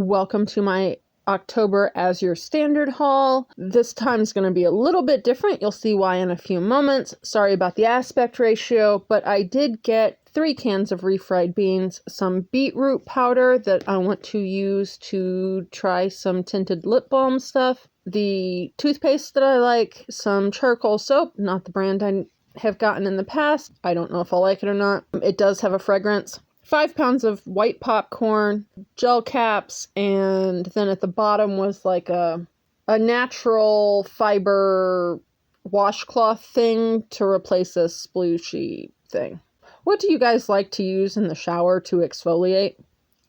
Welcome to my October Azure Standard Haul. This time is going to be a little bit different. You'll see why in a few moments. Sorry about the aspect ratio, but I did get 3 cans of refried beans, some beetroot powder that I want to use to try some tinted lip balm stuff, the toothpaste that I like, some charcoal soap, not the brand I have gotten in the past. I don't know if I'll like it or not. It does have a fragrance. 5 pounds of white popcorn, gel caps, and then at the bottom was like a natural fiber washcloth thing to replace a splooshy thing. What do you guys like to use in the shower to exfoliate?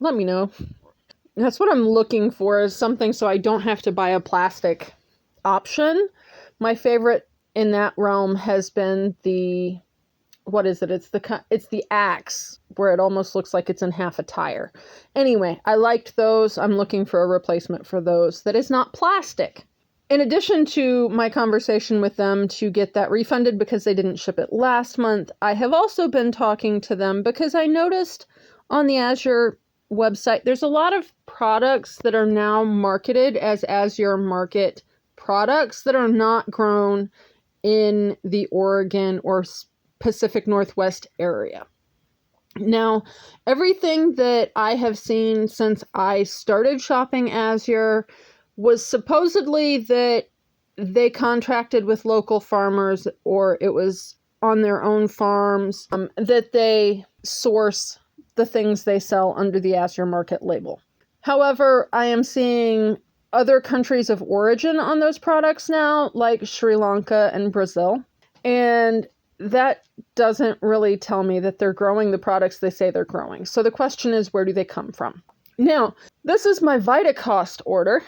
Let me know. That's what I'm looking for, is something so I don't have to buy a plastic option. My favorite in that realm has been the... what is it? It's the Axe, where it almost looks like it's in half a tire. Anyway, I liked those. I'm looking for a replacement for those that is not plastic. In addition to my conversation with them to get that refunded because they didn't ship it last month, I have also been talking to them because I noticed on the Azure website, there's a lot of products that are now marketed as Azure Market products that are not grown in the Oregon or Pacific Northwest area. Now, everything that I have seen since I started shopping Azure was supposedly that they contracted with local farmers, or it was on their own farms, that they source the things they sell under the Azure Market label. However, I am seeing other countries of origin on those products now, like Sri Lanka and Brazil, and that doesn't really tell me that they're growing the products they say they're growing. So the question is, where do they come from? Now, this is my Vitacost order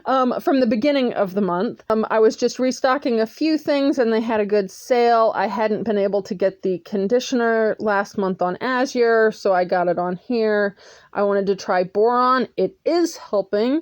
from the beginning of the month. I was just restocking a few things and they had a good sale. I hadn't been able to get the conditioner last month on Azure, so I got it on here. I wanted to try boron. It is helping.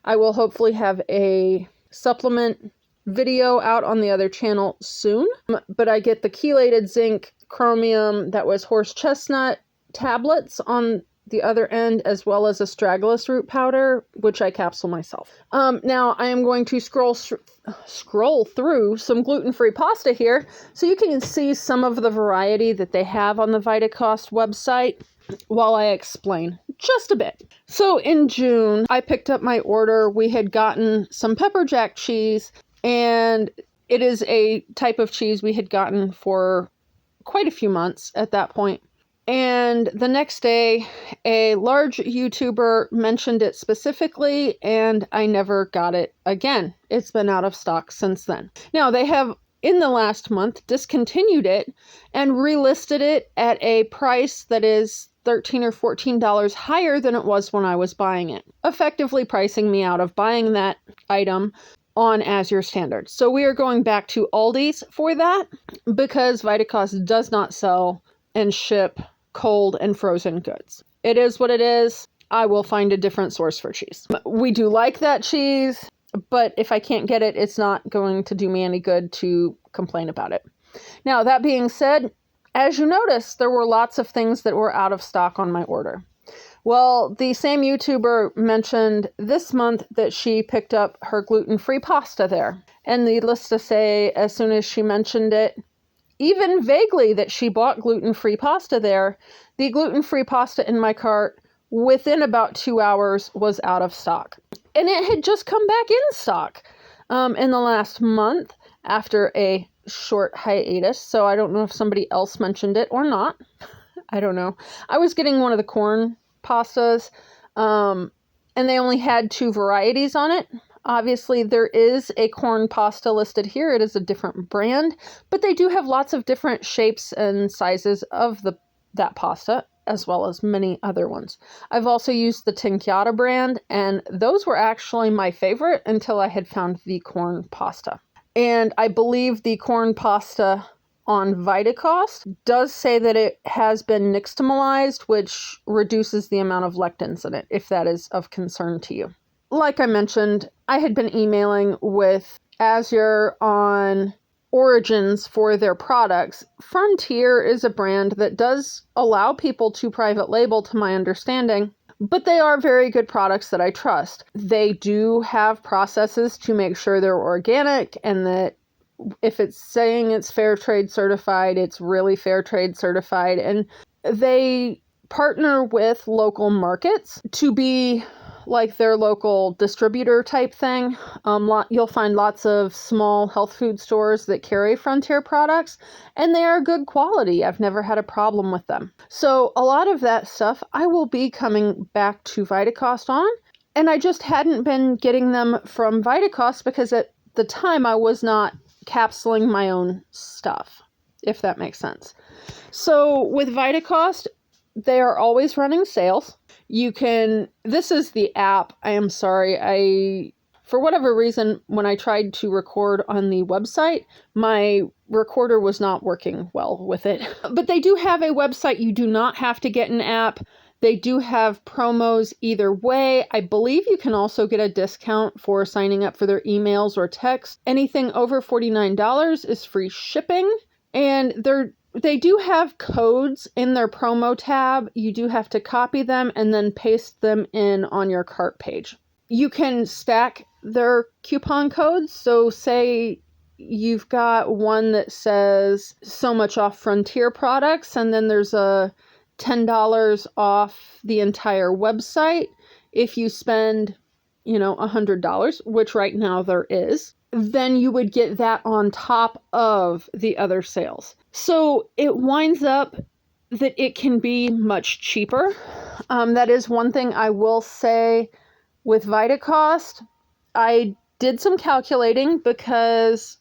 I will hopefully have a supplement video out on the other channel soon, but I get the chelated zinc chromium, that was horse chestnut tablets on the other end, as well as astragalus root powder, which I capsule myself. Now I am going to scroll through some gluten-free pasta here so you can see some of the variety that they have on the Vitacost website while I explain just a bit. So in June, I picked up my order. We had gotten some pepper jack cheese, and it is a type of cheese we had gotten for quite a few months at that point. And the next day, a large YouTuber mentioned it specifically, and I never got it again. It's been out of stock since then. Now, they have, in the last month, discontinued it and relisted it at a price that is $13 or $14 higher than it was when I was buying it, effectively pricing me out of buying that item on Azure Standards. So we are going back to Aldi's for that because Vitacost does not sell and ship cold and frozen goods. It is what it is. I will find a different source for cheese. We do like that cheese, but if I can't get it, it's not going to do me any good to complain about it. Now, that being said, as you notice, there were lots of things that were out of stock on my order. Well, the same YouTuber mentioned this month that she picked up her gluten-free pasta there. And needless to say, as soon as she mentioned it, even vaguely that she bought gluten-free pasta there, the gluten-free pasta in my cart within about 2 hours was out of stock. And it had just come back in stock in the last month after a short hiatus. So I don't know if somebody else mentioned it or not. I don't know. I was getting one of the corn pastas, and they only had 2 varieties on it. Obviously, there is a corn pasta listed here. It is a different brand, but they do have lots of different shapes and sizes of that pasta, as well as many other ones. I've also used the Tinkyata brand, and those were actually my favorite until I had found the corn pasta. And I believe the corn pasta on Vitacost does say that it has been nixtamalized, which reduces the amount of lectins in it, if that is of concern to you. Like I mentioned, I had been emailing with Azure on origins for their products. Frontier is a brand that does allow people to private label, to my understanding, but they are very good products that I trust. They do have processes to make sure they're organic, and that if it's saying it's fair trade certified, it's really fair trade certified. And they partner with local markets to be like their local distributor type thing. You'll find lots of small health food stores that carry Frontier products, and they are good quality. I've never had a problem with them. So a lot of that stuff I will be coming back to Vitacost on, and I just hadn't been getting them from Vitacost because at the time I was not capsuling my own stuff, if that makes sense. So with Vitacost, they are always running sales. This is the app. I am sorry. For whatever reason, when I tried to record on the website, my recorder was not working well with it. But they do have a website. You do not have to get an app. They do have promos either way. I believe you can also get a discount for signing up for their emails or text. Anything over $49 is free shipping. And they do have codes in their promo tab. You do have to copy them and then paste them in on your cart page. You can stack their coupon codes. So say you've got one that says so much off Frontier products, and then there's a $10 off the entire website if you spend, $100, which right now there is. Then you would get that on top of the other sales. So it winds up that it can be much cheaper. That is one thing I will say with Vitacost. I did some calculating because,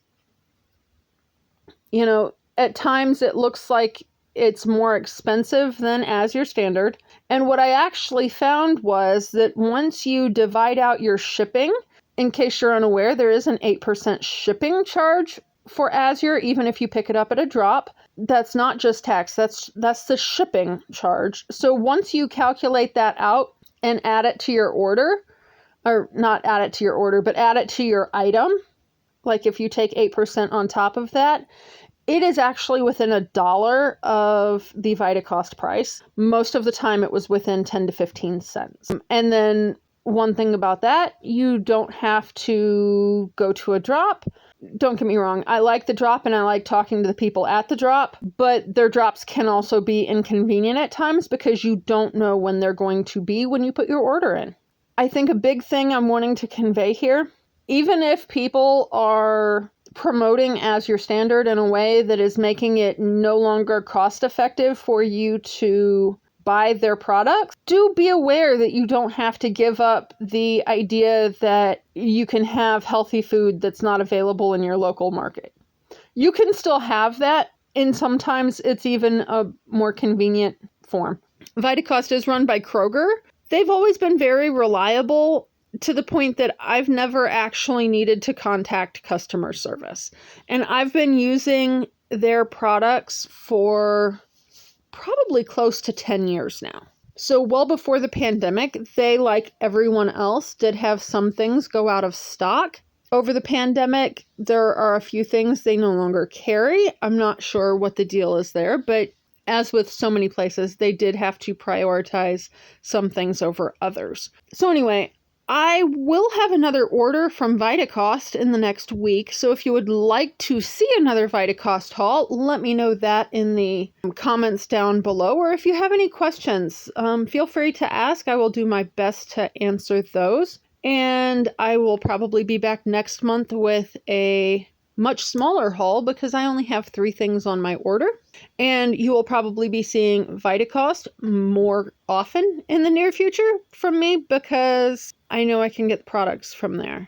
at times it looks like it's more expensive than Azure Standard. And what I actually found was that once you divide out your shipping, in case you're unaware, there is an 8% shipping charge for Azure, even if you pick it up at a drop. That's not just tax, that's the shipping charge. So once you calculate that out and add it to your order, or not add it to your order, but add it to your item, like if you take 8% on top of that, it is actually within $1 of the Vitacost price. Most of the time it was within 10 to 15 cents. And then one thing about that, you don't have to go to a drop. Don't get me wrong, I like the drop and I like talking to the people at the drop, but their drops can also be inconvenient at times because you don't know when they're going to be when you put your order in. I think a big thing I'm wanting to convey here, even if people are promoting Azure Standard in a way that is making it no longer cost effective for you to buy their products, do be aware that you don't have to give up the idea that you can have healthy food that's not available in your local market. You can still have that, and sometimes it's even a more convenient form. Vitacost is run by Kroger. They've always been very reliable to the point that I've never actually needed to contact customer service. And I've been using their products for probably close to 10 years now. So well before the pandemic, they, like everyone else, did have some things go out of stock. Over the pandemic, there are a few things they no longer carry. I'm not sure what the deal is there, but as with so many places, they did have to prioritize some things over others. So anyway, I will have another order from Vitacost in the next week, so if you would like to see another Vitacost haul, let me know that in the comments down below, or if you have any questions, feel free to ask. I will do my best to answer those, and I will probably be back next month with a much smaller haul because I only have 3 things on my order, and you will probably be seeing Vitacost more often in the near future from me because I know I can get products from there.